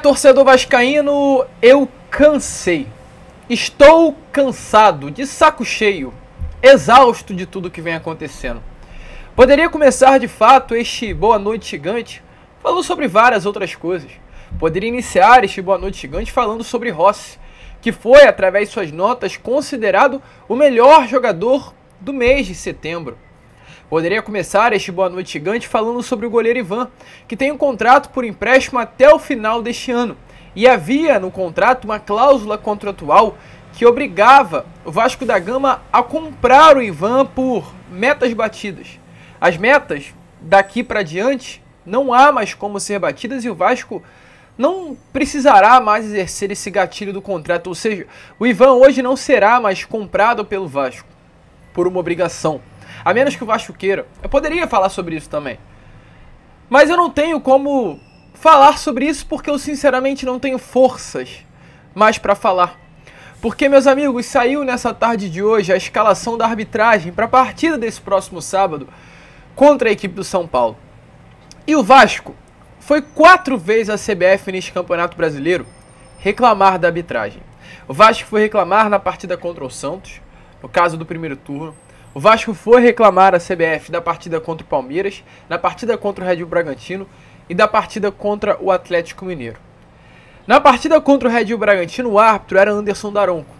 Torcedor vascaíno, eu cansei. Estou cansado, de saco cheio, exausto de tudo que vem acontecendo. Poderia começar de fato este Boa Noite Gigante falando sobre várias outras coisas. Poderia iniciar este Boa Noite Gigante falando sobre Rossi, que foi, através de suas notas, considerado o melhor jogador do mês de setembro. Poderia começar este Boa Noite Gigante falando sobre o goleiro Ivan, que tem um contrato por empréstimo até o final deste ano. E havia no contrato uma cláusula contratual que obrigava o Vasco da Gama a comprar o Ivan por metas batidas. As metas daqui para diante não há mais como ser batidas e o Vasco não precisará mais exercer esse gatilho do contrato. Ou seja, o Ivan hoje não será mais comprado pelo Vasco por uma obrigação. A menos que o Vasco queira. Eu poderia falar sobre isso também. Mas eu não tenho como falar sobre isso porque eu sinceramente não tenho forças mais para falar. Porque, meus amigos, saiu nessa tarde de hoje a escalação da arbitragem para a partida desse próximo sábado contra a equipe do São Paulo. E o Vasco foi 4 vezes a CBF neste Campeonato Brasileiro reclamar da arbitragem. O Vasco foi reclamar na partida contra o Santos, no caso do primeiro turno. O Vasco foi reclamar a CBF da partida contra o Palmeiras, na partida contra o Red Bull Bragantino e da partida contra o Atlético Mineiro. Na partida contra o Red Bull Bragantino, o árbitro era Anderson Daronco.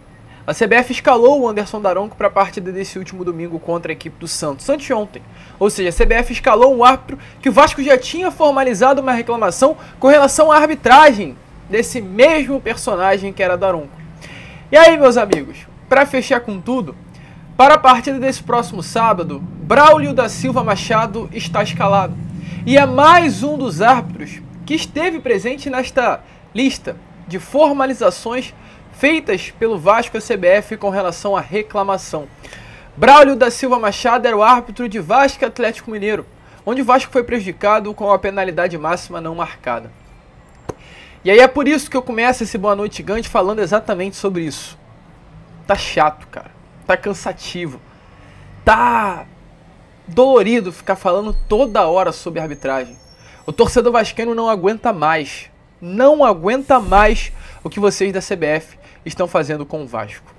A CBF escalou o Anderson Daronco para a partida desse último domingo contra a equipe do Santos, anteontem. Ou seja, a CBF escalou um árbitro que o Vasco já tinha formalizado uma reclamação com relação à arbitragem desse mesmo personagem que era Daronco. E aí, meus amigos, para fechar com tudo, para a partida desse próximo sábado, Braulio da Silva Machado está escalado. E é mais um dos árbitros que esteve presente nesta lista de formalizações feitas pelo Vasco e a CBF com relação à reclamação. Braulio da Silva Machado era o árbitro de Vasco e Atlético Mineiro, onde o Vasco foi prejudicado com a penalidade máxima não marcada. E aí é por isso que eu começo esse Boa Noite Gigante falando exatamente sobre isso. Tá chato, cara. Tá cansativo, tá dolorido ficar falando toda hora sobre arbitragem. O torcedor vascaíno não aguenta mais o que vocês da CBF estão fazendo com o Vasco.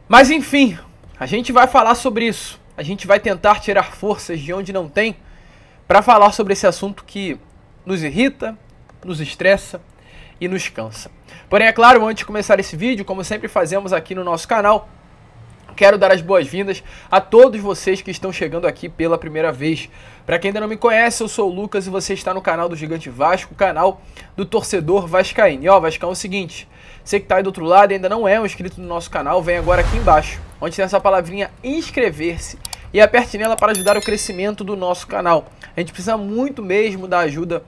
Mas enfim, a gente vai falar sobre isso. A gente vai tentar tirar forças de onde não tem para falar sobre esse assunto que nos irrita, nos estressa e nos cansa. Porém, é claro, antes de começar esse vídeo, como sempre fazemos aqui no nosso canal, quero dar as boas-vindas a todos vocês que estão chegando aqui pela primeira vez. Para quem ainda não me conhece, eu sou o Lucas e você está no canal do Gigante Vasco, o canal do torcedor vascaíno. E ó, Vascão, é o seguinte, você que está aí do outro lado e ainda não é um inscrito no nosso canal, vem agora aqui embaixo, onde tem essa palavrinha inscrever-se e aperte nela para ajudar o crescimento do nosso canal. A gente precisa muito mesmo da ajuda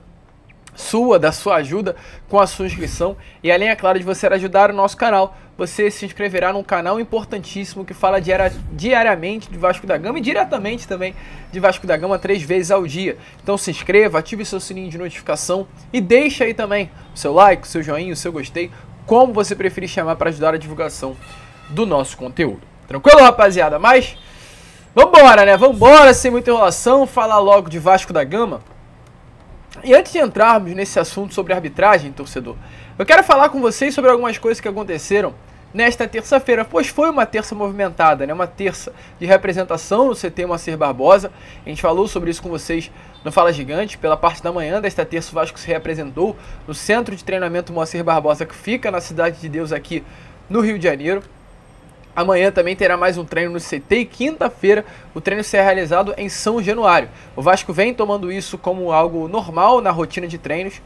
da sua ajuda com a sua inscrição e além, é claro, de você ajudar o nosso canal, você se inscreverá num canal importantíssimo que fala diariamente de Vasco da Gama e diretamente também de Vasco da Gama 3 vezes ao dia. Então se inscreva, ative seu sininho de notificação e deixe aí também o seu like, o seu joinha, o seu gostei, como você preferir chamar para ajudar a divulgação do nosso conteúdo. Tranquilo, rapaziada? Mas vambora, né? Vambora, sem muita enrolação, falar logo de Vasco da Gama. E antes de entrarmos nesse assunto sobre arbitragem, torcedor, eu quero falar com vocês sobre algumas coisas que aconteceram nesta terça-feira, pois foi uma terça movimentada, né? Uma terça de representação no CT Moacir Barbosa. A gente falou sobre isso com vocês no Fala Gigante. Pela parte da manhã desta terça, o Vasco se representou no Centro de Treinamento Moacir Barbosa, que fica na Cidade de Deus aqui no Rio de Janeiro. Amanhã também terá mais um treino no CT e quinta-feira o treino será realizado em São Januário. O Vasco vem tomando isso como algo normal na rotina de treinos,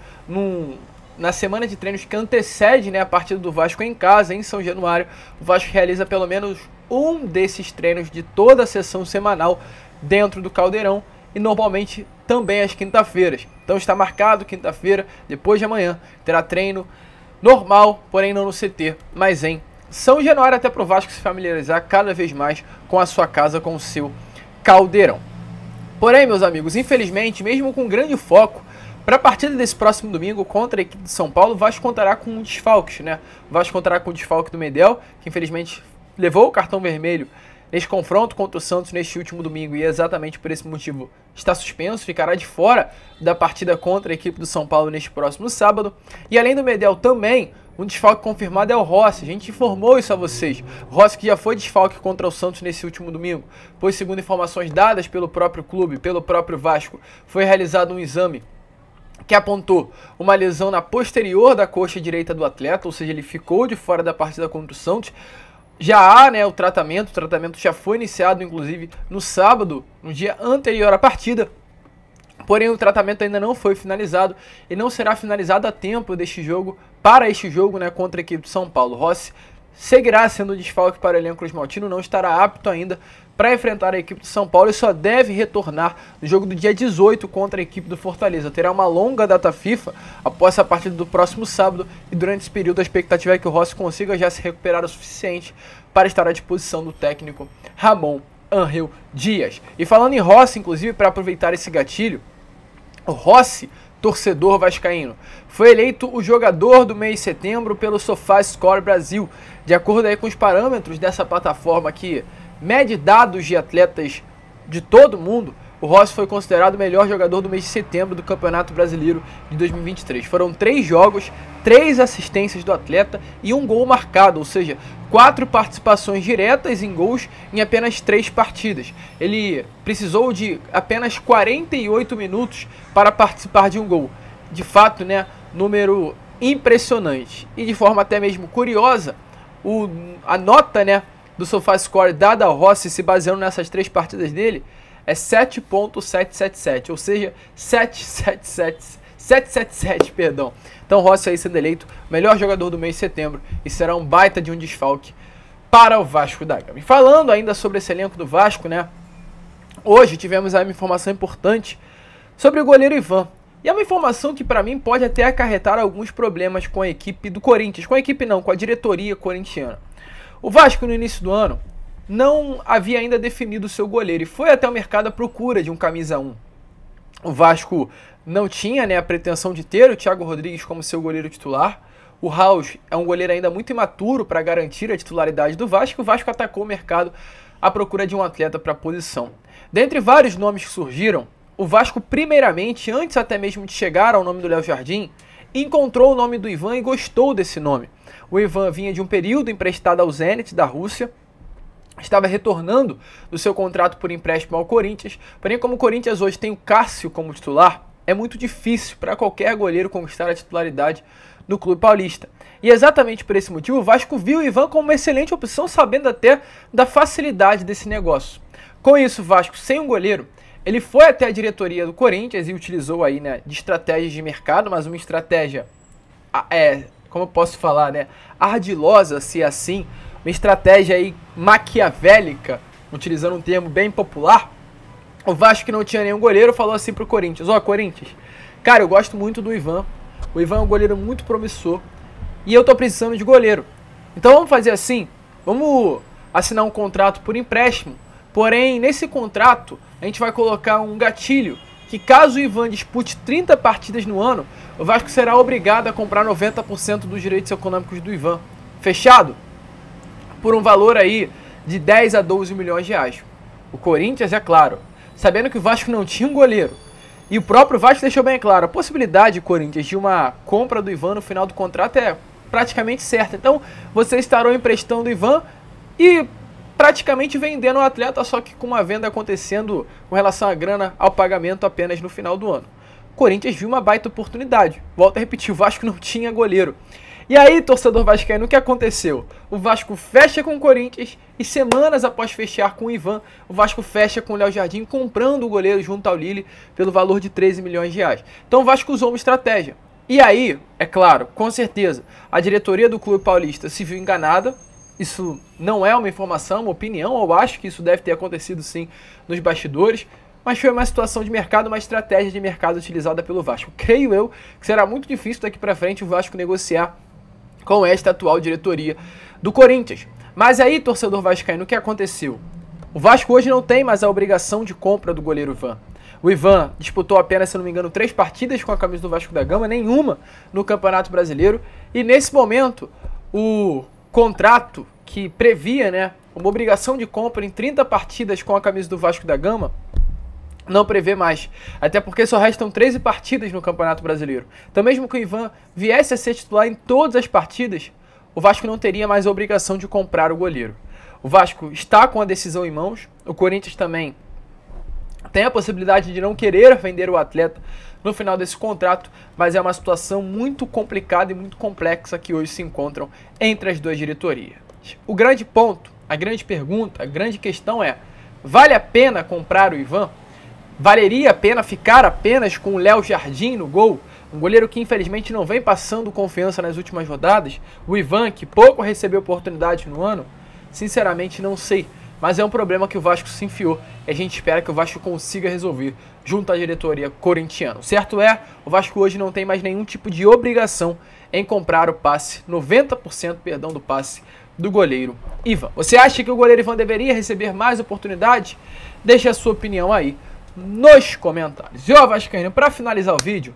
na semana de treinos que antecede, né, a partida do Vasco em casa, em São Januário. O Vasco realiza pelo menos um desses treinos de toda a sessão semanal dentro do Caldeirão e normalmente também às quinta-feiras. Então está marcado quinta-feira, depois de amanhã, terá treino normal, porém não no CT, mas em São Januário, até para o Vasco se familiarizar cada vez mais com a sua casa, com o seu caldeirão. Porém, meus amigos, infelizmente, mesmo com grande foco para a partida desse próximo domingo contra a equipe de São Paulo, o Vasco contará com desfalques, né? O Vasco contará com o desfalque do Medel, que infelizmente levou o cartão vermelho neste confronto contra o Santos neste último domingo e exatamente por esse motivo está suspenso, ficará de fora da partida contra a equipe do São Paulo neste próximo sábado. E além do Medel também, um desfalque confirmado é o Rossi, a gente informou isso a vocês. Rossi que já foi desfalque contra o Santos nesse último domingo, pois segundo informações dadas pelo próprio clube, pelo próprio Vasco, foi realizado um exame que apontou uma lesão na posterior da coxa direita do atleta, ou seja, ele ficou de fora da partida contra o Santos. Já há, né, o tratamento já foi iniciado inclusive no sábado, no dia anterior à partida. Porém, o tratamento ainda não foi finalizado e não será finalizado a tempo deste jogo, para este jogo, né, contra a equipe do São Paulo. Rossi seguirá sendo desfalque para o elenco cruzmaltino, não estará apto ainda para enfrentar a equipe do São Paulo e só deve retornar no jogo do dia 18 contra a equipe do Fortaleza. Terá uma longa data FIFA após a partida do próximo sábado e durante esse período a expectativa é que o Rossi consiga já se recuperar o suficiente para estar à disposição do técnico Ramon Ángel Dias. E falando em Rossi, inclusive, para aproveitar esse gatilho, o Rossi, torcedor vascaíno, foi eleito o jogador do mês de setembro pelo SofaScore Brasil. De acordo aí com os parâmetros dessa plataforma que mede dados de atletas de todo mundo, o Rossi foi considerado o melhor jogador do mês de setembro do Campeonato Brasileiro de 2023. Foram 3 jogos, 3 assistências do atleta e 1 gol marcado, ou seja, 4 participações diretas em gols em apenas 3 partidas. Ele precisou de apenas 48 minutos para participar de um gol. De fato, né, número impressionante. E de forma até mesmo curiosa, a nota, né, do SofaScore dada ao Rossi, se baseando nessas 3 partidas dele, é 7.777, ou seja, 777, perdão. Então Rossi aí sendo eleito melhor jogador do mês de setembro e será um baita de um desfalque para o Vasco da Gama. E falando ainda sobre esse elenco do Vasco, né? Hoje tivemos aí uma informação importante sobre o goleiro Ivan. E é uma informação que para mim pode até acarretar alguns problemas com a equipe do Corinthians. Com a equipe não, com a diretoria corintiana. O Vasco no início do ano não havia ainda definido o seu goleiro e foi até o mercado à procura de um camisa 1. O Vasco não tinha, né, a pretensão de ter o Thiago Rodrigues como seu goleiro titular. O House é um goleiro ainda muito imaturo para garantir a titularidade do Vasco. O Vasco atacou o mercado à procura de um atleta para a posição. Dentre vários nomes que surgiram, o Vasco primeiramente, antes até mesmo de chegar ao nome do Léo Jardim, encontrou o nome do Ivan e gostou desse nome. O Ivan vinha de um período emprestado ao Zenit da Rússia, estava retornando do seu contrato por empréstimo ao Corinthians, porém como o Corinthians hoje tem o Cássio como titular, é muito difícil para qualquer goleiro conquistar a titularidade no clube paulista. E exatamente por esse motivo o Vasco viu o Ivan como uma excelente opção, sabendo até da facilidade desse negócio. Com isso, o Vasco, sem um goleiro, ele foi até a diretoria do Corinthians e utilizou aí, né, de estratégias de mercado, mas uma estratégia, como eu posso falar, né, ardilosa, se assim, uma estratégia aí maquiavélica, utilizando um termo bem popular. O Vasco, que não tinha nenhum goleiro, falou assim pro Corinthians: ó, Corinthians, cara, eu gosto muito do Ivan, o Ivan é um goleiro muito promissor e eu tô precisando de goleiro. Então vamos fazer assim, vamos assinar um contrato por empréstimo, porém nesse contrato a gente vai colocar um gatilho que caso o Ivan dispute 30 partidas no ano, o Vasco será obrigado a comprar 90% dos direitos econômicos do Ivan. Fechado? Por um valor aí de 10 a 12 milhões de reais. O Corinthians, é claro, sabendo que o Vasco não tinha um goleiro, e o próprio Vasco deixou bem claro, a possibilidade, Corinthians, de uma compra do Ivan no final do contrato é praticamente certa. Então, vocês estarão emprestando o Ivan e praticamente vendendo o atleta, só que com uma venda acontecendo com relação à grana ao pagamento apenas no final do ano. O Corinthians viu uma baita oportunidade. Volto a repetir, o Vasco não tinha goleiro. E aí, torcedor vascaíno, o que aconteceu? O Vasco fecha com o Corinthians e semanas após fechar com o Ivan, o Vasco fecha com o Léo Jardim, comprando o goleiro junto ao Lille pelo valor de 13 milhões de reais. Então o Vasco usou uma estratégia. E aí, é claro, com certeza, a diretoria do clube paulista se viu enganada. Isso não é uma informação, uma opinião, eu acho que isso deve ter acontecido sim nos bastidores. Mas foi uma situação de mercado, uma estratégia de mercado utilizada pelo Vasco. Creio eu que será muito difícil daqui para frente o Vasco negociar com esta atual diretoria do Corinthians. Mas aí, torcedor vascaíno, o que aconteceu? O Vasco hoje não tem mais a obrigação de compra do goleiro Ivan. O Ivan disputou apenas, se não me engano, 3 partidas com a camisa do Vasco da Gama, nenhuma no Campeonato Brasileiro. E nesse momento, o contrato que previa, né, uma obrigação de compra em 30 partidas com a camisa do Vasco da Gama, não prevê mais, até porque só restam 13 partidas no Campeonato Brasileiro. Então mesmo que o Ivan viesse a ser titular em todas as partidas, o Vasco não teria mais a obrigação de comprar o goleiro. O Vasco está com a decisão em mãos, o Corinthians também tem a possibilidade de não querer vender o atleta no final desse contrato, mas é uma situação muito complicada e muito complexa que hoje se encontram entre as duas diretorias. O grande ponto, a grande pergunta, a grande questão é: vale a pena comprar o Ivan? Valeria a pena ficar apenas com o Léo Jardim no gol? Um goleiro que infelizmente não vem passando confiança nas últimas rodadas. O Ivan, que pouco recebeu oportunidade no ano. Sinceramente não sei. Mas é um problema que o Vasco se enfiou. E a gente espera que o Vasco consiga resolver junto à diretoria corintiana. Certo é, o Vasco hoje não tem mais nenhum tipo de obrigação em comprar o passe, 90% perdão, do passe do goleiro Ivan. Você acha que o goleiro Ivan deveria receber mais oportunidade? Deixe a sua opinião aí nos comentários. E ó, vascaíno, para finalizar o vídeo,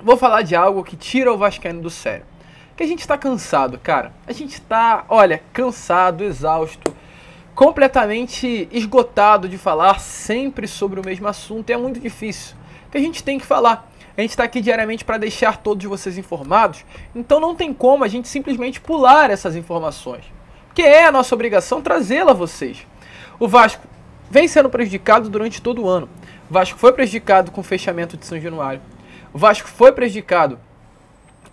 vou falar de algo que tira o vascaíno do sério. Que a gente tá cansado, cara. A gente tá, olha, cansado, exausto, completamente esgotado de falar sempre sobre o mesmo assunto. E é muito difícil. Que a gente tem que falar. A gente tá aqui diariamente para deixar todos vocês informados. Então não tem como a gente simplesmente pular essas informações. Porque é a nossa obrigação trazê-la a vocês. O Vasco vem sendo prejudicado durante todo o ano. O Vasco foi prejudicado com o fechamento de São Januário. O Vasco foi prejudicado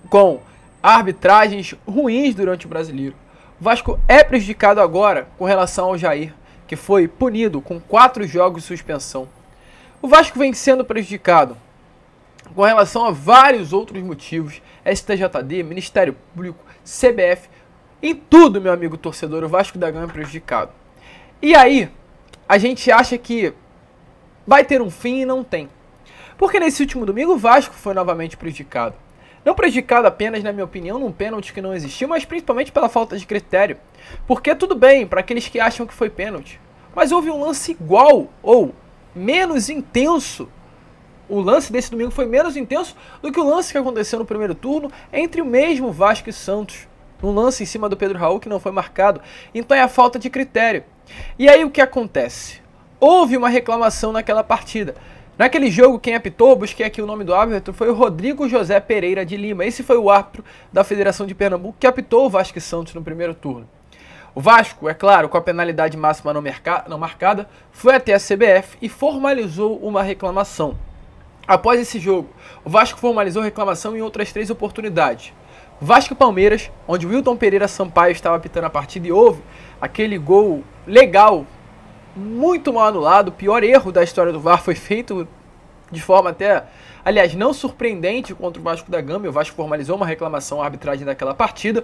com arbitragens ruins durante o Brasileiro. O Vasco é prejudicado agora com relação ao Jair, que foi punido com 4 jogos de suspensão. O Vasco vem sendo prejudicado com relação a vários outros motivos. STJD, Ministério Público, CBF, em tudo, meu amigo torcedor, o Vasco da Gama é prejudicado. E aí, a gente acha que vai ter um fim e não tem. Porque nesse último domingo o Vasco foi novamente prejudicado. Não prejudicado apenas, na minha opinião, num pênalti que não existiu, mas principalmente pela falta de critério. Porque tudo bem, para aqueles que acham que foi pênalti, mas houve um lance igual ou menos intenso. O lance desse domingo foi menos intenso do que o lance que aconteceu no primeiro turno entre o mesmo Vasco e Santos. Um lance em cima do Pedro Raul que não foi marcado. Então é a falta de critério. E aí o que acontece? Houve uma reclamação naquela partida. Naquele jogo, quem apitou, busquei aqui o nome do árbitro, foi o Rodrigo José Pereira de Lima. Esse foi o árbitro da Federação de Pernambuco que apitou o Vasco e Santos no primeiro turno. O Vasco, é claro, com a penalidade máxima não marcada, foi até a CBF e formalizou uma reclamação. Após esse jogo, o Vasco formalizou reclamação em outras 3 oportunidades. Vasco e Palmeiras, onde o Wilton Pereira Sampaio estava apitando a partida e houve aquele gol legal, muito mal anulado. O pior erro da história do VAR foi feito de forma até, aliás, não surpreendente contra o Vasco da Gama. E o Vasco formalizou uma reclamação à arbitragem daquela partida.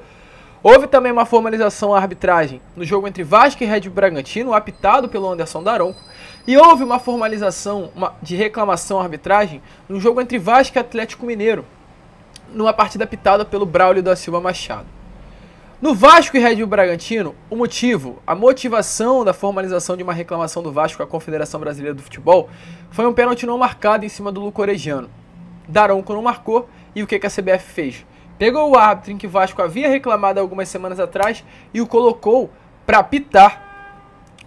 Houve também uma formalização à arbitragem no jogo entre Vasco e Red Bull Bragantino, apitado pelo Anderson Daronco. E houve uma formalização de reclamação à arbitragem no jogo entre Vasco e Atlético Mineiro, numa partida apitada pelo Braulio da Silva Machado. No Vasco e Red Bull Bragantino, o motivo, a motivação da formalização de uma reclamação do Vasco à Confederação Brasileira do Futebol foi um pênalti não marcado em cima do Luco Orejano. Daronco não marcou e o que a CBF fez? Pegou o árbitro em que o Vasco havia reclamado algumas semanas atrás e o colocou para apitar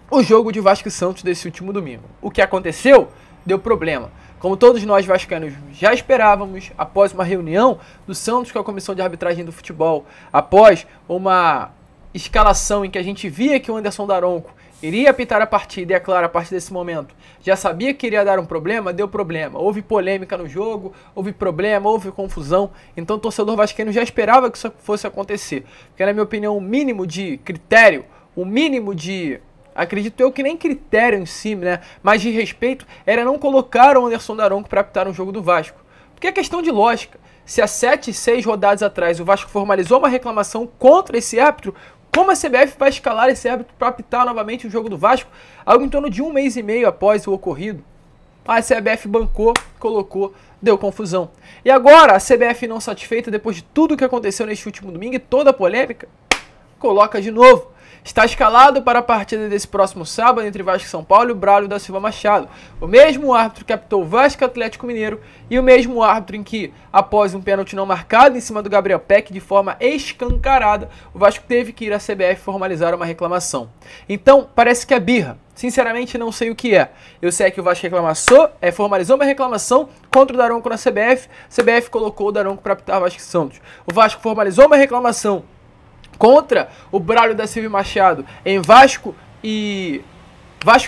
o jogo de Vasco e Santos desse último domingo. O que aconteceu? Deu problema. Como todos nós vascaínos já esperávamos, após uma reunião do Santos com a Comissão de Arbitragem do Futebol, após uma escalação em que a gente via que o Anderson Daronco iria apitar a partida, e é claro, a partir desse momento, já sabia que iria dar um problema, deu problema. Houve polêmica no jogo, houve problema, houve confusão. Então o torcedor vascaíno já esperava que isso fosse acontecer. Porque, na minha opinião, o mínimo de critério, o mínimo de... acredito eu que nem critério em si, né, mas de respeito, era não colocar o Anderson Daronco para apitar um jogo do Vasco. Porque é questão de lógica. Se há 7, 6 rodadas atrás o Vasco formalizou uma reclamação contra esse árbitro, como a CBF vai escalar esse árbitro para apitar novamente o jogo do Vasco, algo em torno de 1 mês e meio após o ocorrido? A CBF bancou, colocou, deu confusão. E agora, a CBF não satisfeita depois de tudo que aconteceu neste último domingo e toda a polêmica, coloca de novo. está escalado para a partida desse próximo sábado entre Vasco e São Paulo e o Braulio da Silva Machado, o mesmo árbitro que apitou o Vasco e Atlético Mineiro e o mesmo árbitro em que, após um pênalti não marcado em cima do Gabriel Peck de forma escancarada, o Vasco teve que ir à CBF formalizar uma reclamação. Então, parece que é birra. Sinceramente, não sei o que é. Eu sei que o Vasco formalizou uma reclamação contra o Daronco na CBF. A CBF colocou o Daronco para apitar Vasco e Santos. O Vasco formalizou uma reclamação contra o Braulio da Silva Machado em Vasco e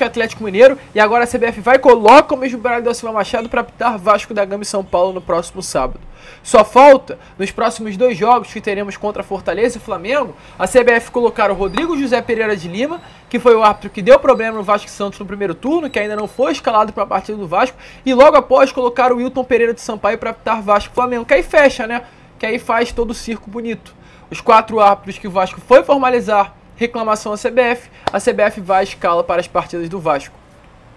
Atlético Mineiro. E agora a CBF vai e coloca o mesmo Braulio da Silva Machado para apitar Vasco da Gama e São Paulo no próximo sábado. Só falta, nos próximos 2 jogos que teremos contra Fortaleza e Flamengo, a CBF colocar o Rodrigo José Pereira de Lima, que foi o árbitro que deu problema no Vasco e Santos no primeiro turno, que ainda não foi escalado para a partida do Vasco, e logo após colocar o Wilton Pereira de Sampaio para apitar Vasco e Flamengo, que aí fecha, né? Que aí faz todo o circo bonito. Os 4 árbitros que o Vasco foi formalizar reclamação à CBF vai e escala para as partidas do Vasco.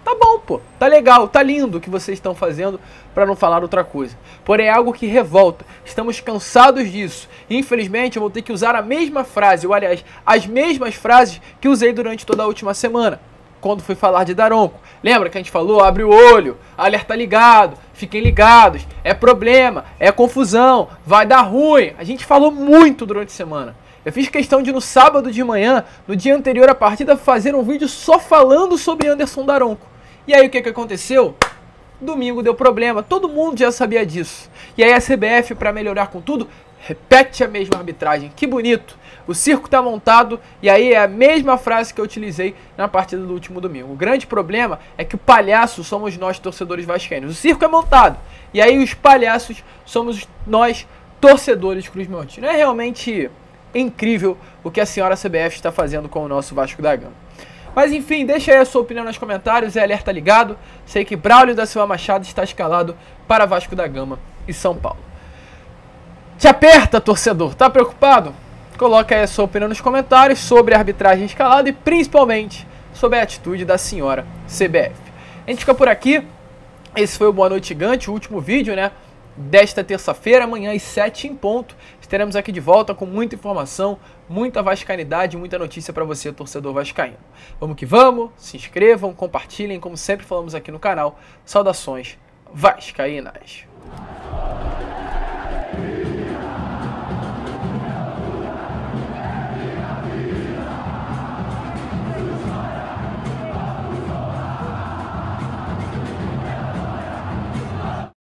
Tá bom, pô, tá legal, tá lindo o que vocês estão fazendo, para não falar outra coisa. Porém é algo que revolta, estamos cansados disso. E, infelizmente eu vou ter que usar a mesma frase, ou aliás, as mesmas frases que usei durante toda a última semana, quando fui falar de Daronco. Lembra que a gente falou, abre o olho, alerta ligado, fiquem ligados, é problema, é confusão, vai dar ruim. A gente falou muito durante a semana. Eu fiz questão de no sábado de manhã, no dia anterior à partida, fazer um vídeo só falando sobre Anderson Daronco. E aí o que aconteceu? Domingo deu problema, todo mundo já sabia disso. E aí a CBF, para melhorar com tudo, repete a mesma arbitragem. Que bonito! O circo tá montado e aí é a mesma frase que eu utilizei na partida do último domingo. O grande problema é que o palhaço somos nós, torcedores vascaínos. O circo é montado e aí os palhaços somos nós, torcedores cruzmaltinos. É realmente incrível o que a senhora CBF está fazendo com o nosso Vasco da Gama. Mas enfim, deixa aí a sua opinião nos comentários, é alerta ligado. Sei que Braulio da Silva Machado está escalado para Vasco da Gama e São Paulo. Te aperta, torcedor, tá preocupado? Coloca aí a sua opinião nos comentários sobre a arbitragem escalada e principalmente sobre a atitude da senhora CBF. A gente fica por aqui. Esse foi o Boa Noite Gigante, o último vídeo, né? Desta terça-feira, amanhã às 7 em ponto. Estaremos aqui de volta com muita informação, muita vascainidade, muita notícia para você, torcedor vascaíno. Vamos que vamos, se inscrevam, compartilhem, como sempre falamos aqui no canal. Saudações vascaínas.